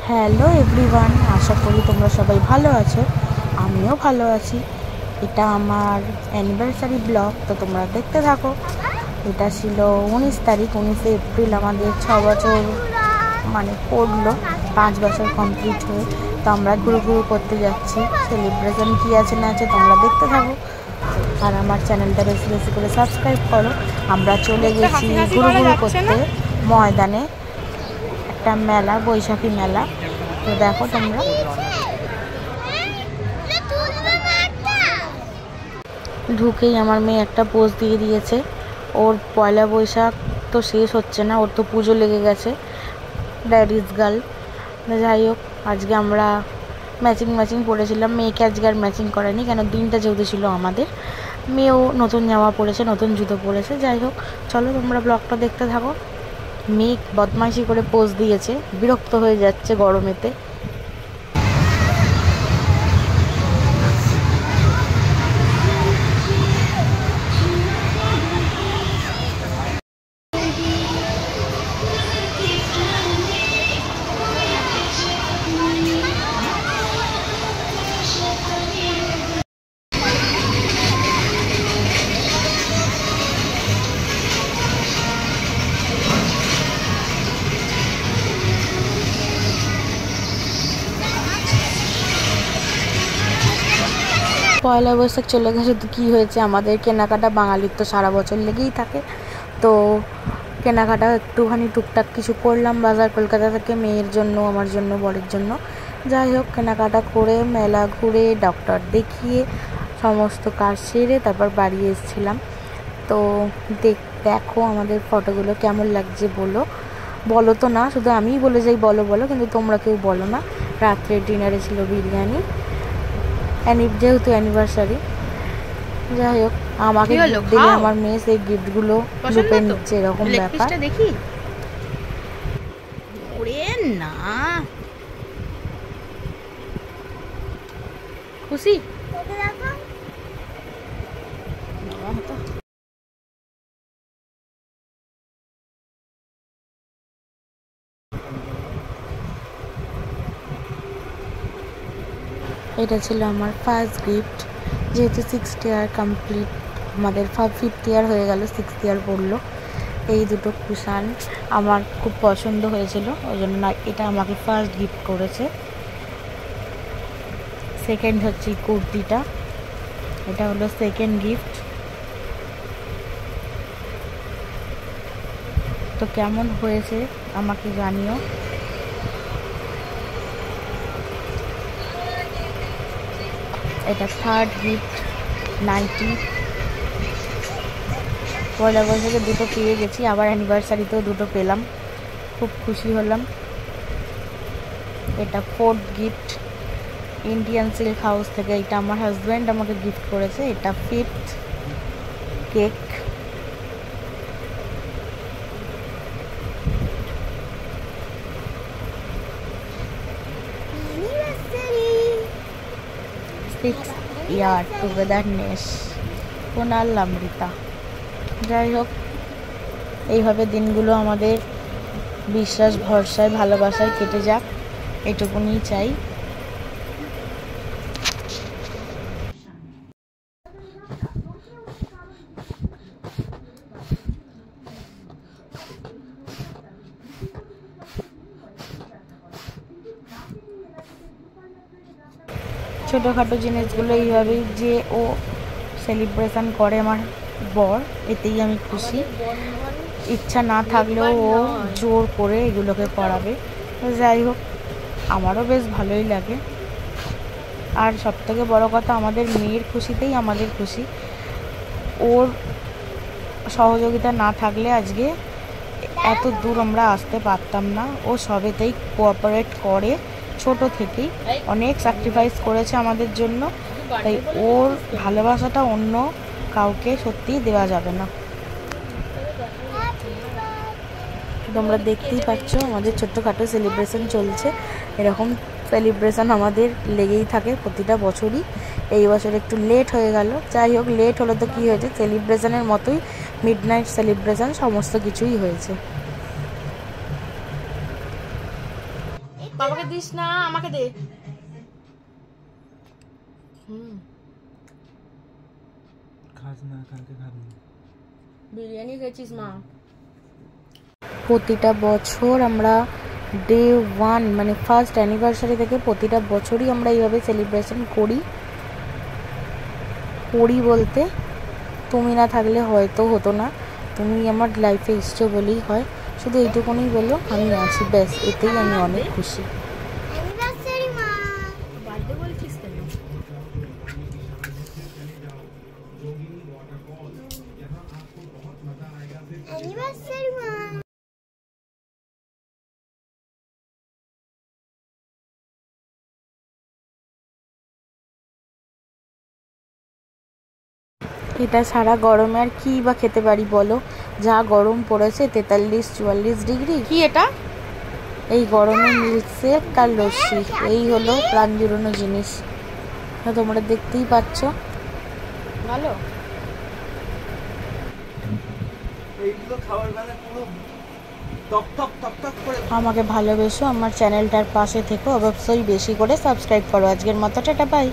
Hello everyone, আশা করি তোমরা সবাই ভালো আছো। আমিও ভালো আছি। এটা আমার অ্যানিভার্সারি ব্লগ, তো তোমরা দেখতে থাকো। এটা ছিল 19 তারিখ, 19শে এপ্রিল আমাদের 6 বছর মানে পড়লো, 5 বছর কমপ্লিট হয়ে। তো আমরা ঘুরু করতে যাচ্ছি। সেলিব্রেশন কী আছে না আছে তোমরা দেখতে থাকো, আর আমার চ্যানেলটা বেশি বেশি করে সাবস্ক্রাইব করো। আমরা চলে গেছি ঘুরু করতে ময়দানে, একটা মেলা, বৈশাখী মেলা। তো দেখো তোমরা, ঢুকেই আমার মেয়ে একটা পোজ দিয়ে দিয়েছে। ওর পয়লা বৈশাখ তো শেষ হচ্ছে না, ওর তো পুজো লেগে গেছে, ড্যাডিস গার্ল। যাই হোক, আজকে আমরা ম্যাচিং পরেছিলাম। মেয়েকে আজকে আর ম্যাচিং করেনি, কেন দিনটা যেহেতু ছিল আমাদের। মেয়েও নতুন জামা পরেছে, নতুন জুতো পরেছে। যাই হোক, চলো তোমরা ব্লগটা দেখতে থাকো। মেয়ে বদমাইশি করে পোজ দিয়েছে, বিরক্ত হয়ে যাচ্ছে গরমেতে। পয়লা বৈশাখ চলে গেছে তো কী হয়েছে, আমাদের কেনাকাটা বাঙালির তো সারা বছর লেগেই থাকে। তো কেনাকাটা একটুখানি টুকটাক কিছু করলাম বাজার, কলকাতা থেকে, মেয়ের জন্য, আমার জন্য, বরের জন্য। যাই হোক, কেনাকাটা করে, মেলা ঘুরে, ডক্টর দেখিয়ে, সমস্ত কাজ সেরে তারপর বাড়ি এসেছিলাম। তো দেখো আমাদের ফটোগুলো কেমন লাগছে বলো তো না, শুধু আমিই বলে যাই বলো, কিন্তু তোমরা কেউ বলো না। রাত্রে ডিনারে ছিল বিরিয়ানি, যেহেতু অ্যানিভার্সারি। যাই হোক, আমাকে গিফট দিলে আমার মেয়ে সেই গিফটগুলো লুপে নিচ্ছে, এরকম ব্যাপার। দেখি না, খুশি এটা ছিল আমার ফার্স্ট গিফট, যেহেতু 6th ইয়ার কমপ্লিট, আমাদের 5th ইয়ার হয়ে গেল, 6th ইয়ার পড়লো। এই দুটো কুশান আমার খুব পছন্দ হয়েছিল, ওই জন্য এটা আমাকে ফার্স্ট গিফট করেছে। সেকেন্ড হচ্ছে কুর্তিটা, এটা হলো সেকেন্ড গিফট। তো কেমন হয়েছে আমাকে জানিও। এটা থার্ড গিফট, নাইটি। পয়লা বৈশাখে দুটো পেয়ে গেছি, আবার অ্যানিভার্সারিতেও দুটো পেলাম, খুব খুশি হলাম। এটা fourth gift, Indian silk house থেকে, এটা আমার হাজব্যান্ড আমাকে গিফট করেছে। এটা fifth cake. Six year togetherness, Konal Amrita. যাই হোক, এইভাবে দিনগুলো আমাদের বিশ্বাস, ভরসায়, ভালোবাসায় কেটে যাক, এটুকুনি চাই। ছোটোখাটো জিনিসগুলো এইভাবেই যে ও সেলিব্রেশন করে আমার বর, এতেই আমি খুশি। ইচ্ছা না থাকলেও ও জোর করে এগুলোকে করাবে। যাই হোক, আমারও বেশ ভালোই লাগে। আর সবথেকে বড় কথা, আমাদের মেয়ের খুশিতেই আমাদের খুশি। ওর সহযোগিতা না থাকলে আজকে এত দূর আমরা আসতে পারতাম না। ও সবেতেই কোঅপারেট করে, ছোট থেকেই অনেক স্যাক্রিফাইস করেছে আমাদের জন্য। তাই ওর ভালোবাসাটা অন্য কাউকে সত্যিই দেওয়া যাবে না। তোমরা দেখতেই পাচ্ছ আমাদের ছোট্টখাটো সেলিব্রেশন চলছে। এরকম সেলিব্রেশন আমাদের লেগেই থাকে প্রতিটা বছরই। এই বছর একটু লেট হয়ে গেল। যাই হোক, লেট হলো তো কী হয়েছে, সেলিব্রেশনের মতোই মিডনাইট সেলিব্রেশন সমস্ত কিছুই হয়েছে। বাবাকে দিস না, আমাকে দে। খাস না, কালকে খাবি। বিরিয়ানি খেয়েছিস মা? প্রতিটা বছর আমরা ডে 1 মানে ফার্স্ট অ্যানিভার্সারি থেকে প্রতিটা বছরই আমরা এইভাবে সেলিব্রেশন করি বলতে তুমি না থাকলে হয়তো হতো না। তুমি আমার লাইফে এসছো বলেই হয়। শুধু এইটুকুনি বলো আমি আছি, ব্যাস এতেই আমি অনেক খুশি। বার্থডে বলছিস কেন? এটা সারা গরমে আর কি বা খেতে পারি বলো? যা গরম পড়েছে, 43-44 ডিগ্রি। কি এটা? এই গরমে মিল্কশেক আর লস্যি, এই হলো প্রাণ জুড়ানো জিনিস। তোমরা দেখতেই পাচ্ছ। ভালো এইগুলো খাবার বেলা পুরো টক টক টক টক করে। আমাকে ভালোবেসো, আমার চ্যানেলটার পাশে থেকো, অবশ্যই বেশি করে সাবস্ক্রাইব করো। আজকের মতো টাটা, বাই।